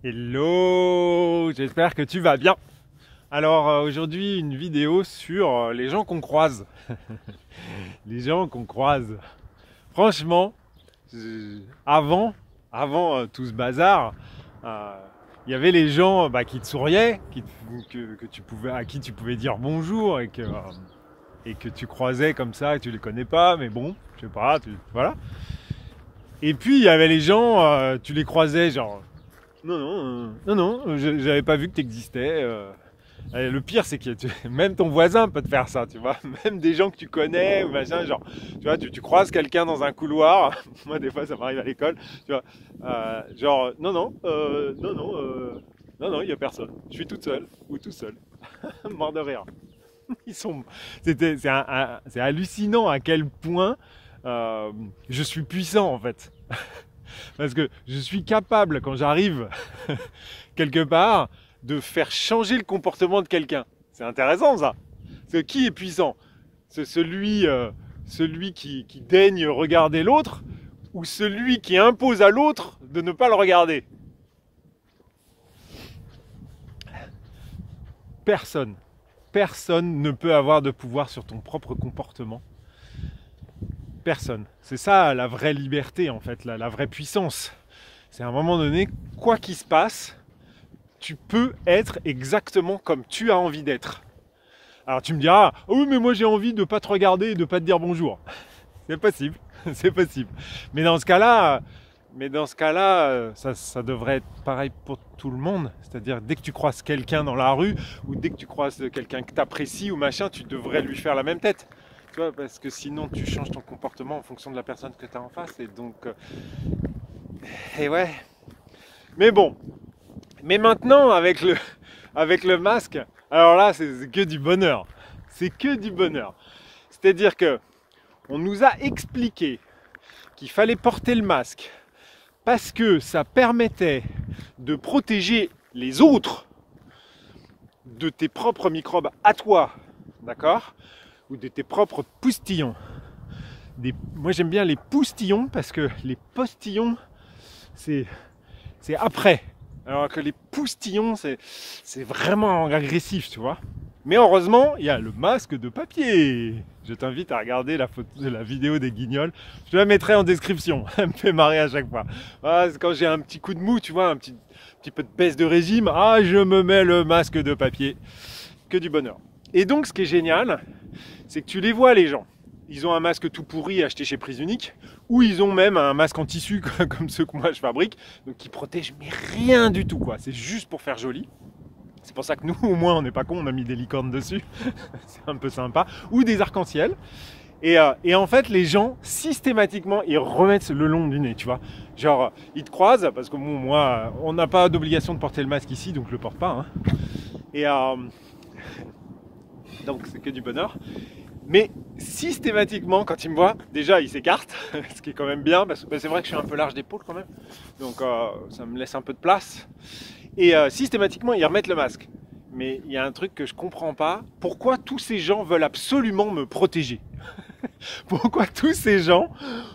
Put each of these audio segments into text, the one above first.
Hello, j'espère que tu vas bien. Alors aujourd'hui une vidéo sur les gens qu'on croise. Les gens qu'on croise. Franchement, avant tout ce bazar, il y avait les gens qui te souriaient, à qui tu pouvais dire bonjour et que tu croisais comme ça et tu les connais pas, mais bon, je sais pas, voilà. Et puis il y avait les gens, tu les croisais genre non, j'avais pas vu que tu existais. Le pire, c'est que même ton voisin peut te faire ça, tu vois. Même des gens que tu connais ou machin, genre, tu vois, tu croises quelqu'un dans un couloir. Moi, des fois, ça m'arrive à l'école, tu vois. Genre, non, il y a personne. Je suis toute seule ou tout seul, mort de rire. C'est hallucinant à quel point je suis puissant en fait. Parce que je suis capable, quand j'arrive quelque part, de faire changer le comportement de quelqu'un. C'est intéressant ça. Parce que qui est puissant? C'est celui qui daigne regarder l'autre ou celui qui impose à l'autre de ne pas le regarder? Personne ne peut avoir de pouvoir sur ton propre comportement. Personne. C'est ça la vraie liberté en fait, la vraie puissance. C'est à un moment donné, quoi qu'il se passe, tu peux être exactement comme tu as envie d'être. Alors tu me diras, oh oui mais moi j'ai envie de pas te regarder et de pas te dire bonjour. C'est possible, c'est possible. Mais dans ce cas-là, ça devrait être pareil pour tout le monde. C'est-à-dire dès que tu croises quelqu'un dans la rue ou dès que tu croises quelqu'un que tu apprécies ou machin, tu devrais lui faire la même tête. Tu vois, parce que sinon tu changes ton comportement en fonction de la personne que tu as en face. Et donc, et ouais. Mais bon. Mais maintenant, avec le masque, alors là, c'est que du bonheur. C'est que du bonheur. C'est-à-dire que on nous a expliqué qu'il fallait porter le masque parce que ça permettait de protéger les autres de tes propres microbes à toi, d'accord? Ou de tes propres poustillons. Moi, j'aime bien les poustillons parce que les postillons, c'est après. Alors que les poustillons, c'est vraiment agressif, tu vois. Mais heureusement, il y a le masque de papier. Je t'invite à regarder la vidéo des Guignols. Je la mettrai en description. Elle me fait marrer à chaque fois. Ah, quand j'ai un petit coup de mou, tu vois, un petit peu de baisse de régime, je me mets le masque de papier. Que du bonheur. Et donc, ce qui est génial, c'est que tu les vois, les gens. Ils ont un masque tout pourri acheté chez Prise Unique, ou ils ont même un masque en tissu comme ceux que moi je fabrique, donc qui protège mais rien du tout quoi. C'est juste pour faire joli. C'est pour ça que nous au moins on n'est pas con, on a mis des licornes dessus, c'est un peu sympa, ou des arcs-en-ciel. Et en fait les gens systématiquement ils remettent le long du nez, tu vois. Genre ils te croisent parce que bon, moi on n'a pas d'obligation de porter le masque ici, donc je le porte pas. Hein. Et donc c'est que du bonheur. Mais systématiquement, quand il me voit, déjà il s'écarte, ce qui est quand même bien, parce que c'est vrai que je suis un peu large d'épaule quand même, donc ça me laisse un peu de place. Et systématiquement, ils remettent le masque. Mais il y a un truc que je comprends pas, pourquoi tous ces gens veulent absolument me protéger? Pourquoi tous ces gens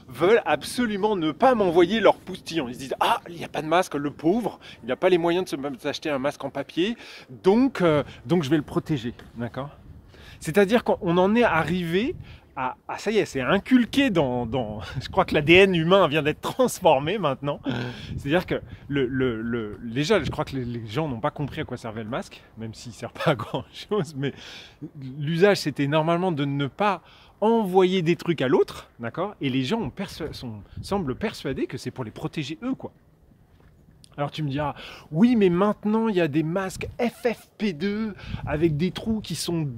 veulent absolument ne pas m'envoyer leur poustillon? Ils se disent, il n'y a pas de masque, le pauvre, il n'a pas les moyens de s'acheter un masque en papier, donc je vais le protéger, d'accord? C'est-à-dire qu'on en est arrivé à ça y est, c'est inculqué dans je crois que l'ADN humain vient d'être transformé maintenant. C'est-à-dire que déjà, je crois que les gens n'ont pas compris à quoi servait le masque, même s'il ne sert pas à grand-chose, mais l'usage, c'était normalement de ne pas envoyer des trucs à l'autre, d'accord? Et les gens semblent persuadés que c'est pour les protéger eux, quoi. Alors tu me diras, oui mais maintenant il y a des masques FFP2 avec des trous qui sont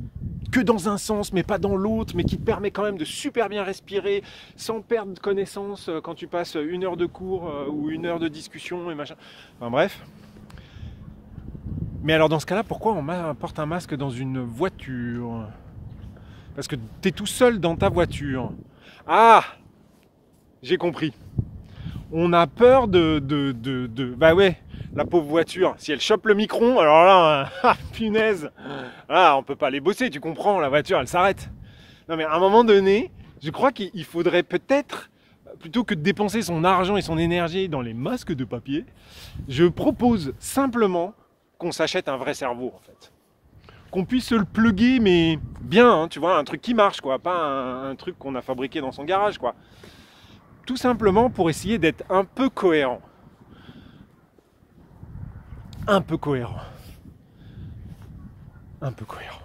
que dans un sens mais pas dans l'autre, mais qui te permet quand même de super bien respirer sans perdre connaissance quand tu passes 1 heure de cours ou 1 heure de discussion et machin. Enfin bref. Mais alors dans ce cas-là, pourquoi on porte un masque dans une voiture? Parce que tu es tout seul dans ta voiture. Ah, j'ai compris. On a peur bah ouais, la pauvre voiture, si elle chope le micron, alors là, punaise, on peut pas aller bosser, tu comprends, la voiture, elle s'arrête. Non mais à un moment donné, je crois qu'il faudrait peut-être plutôt que de dépenser son argent et son énergie dans les masques de papier, je propose simplement qu'on s'achète un vrai cerveau en fait. Qu'on puisse se le plugger, mais bien, hein, tu vois, un truc qui marche, quoi, pas un truc qu'on a fabriqué dans son garage, quoi. Tout simplement pour essayer d'être un peu cohérent. Un peu cohérent. Un peu cohérent.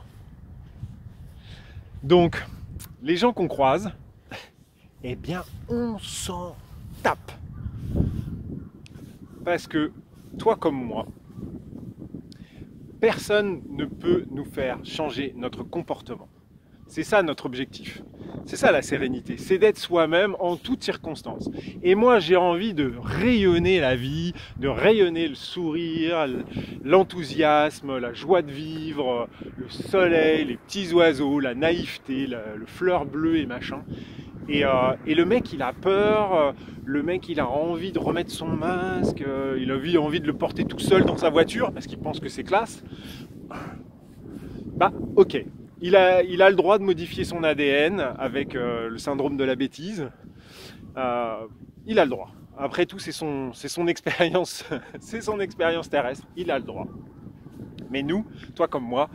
Donc, les gens qu'on croise, eh bien, on s'en tape. Parce que, toi comme moi, personne ne peut nous faire changer notre comportement. C'est ça notre objectif. C'est ça la sérénité. C'est d'être soi-même en toutes circonstances. Et moi, j'ai envie de rayonner la vie, de rayonner le sourire, l'enthousiasme, la joie de vivre, le soleil, les petits oiseaux, la naïveté, le fleur bleu et machin. Et le mec, il a peur, le mec, il a envie de remettre son masque, il a envie de le porter tout seul dans sa voiture parce qu'il pense que c'est classe. Bah, ok. Il a le droit de modifier son ADN avec le syndrome de la bêtise. Il a le droit. Après tout, c'est son expérience, c'est son expérience terrestre. Il a le droit. Mais nous, toi comme moi,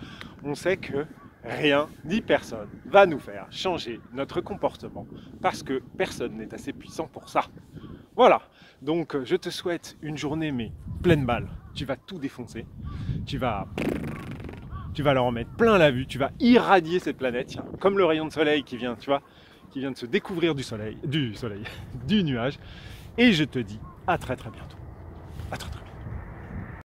on sait que rien ni personne va nous faire changer notre comportement parce que personne n'est assez puissant pour ça. Voilà. Donc, je te souhaite une journée mais pleine balle. Tu vas tout défoncer. Tu vas leur en mettre plein la vue, tu vas irradier cette planète, tiens, comme le rayon de soleil qui vient, tu vois, qui vient de se découvrir du nuage. Et je te dis à très très bientôt.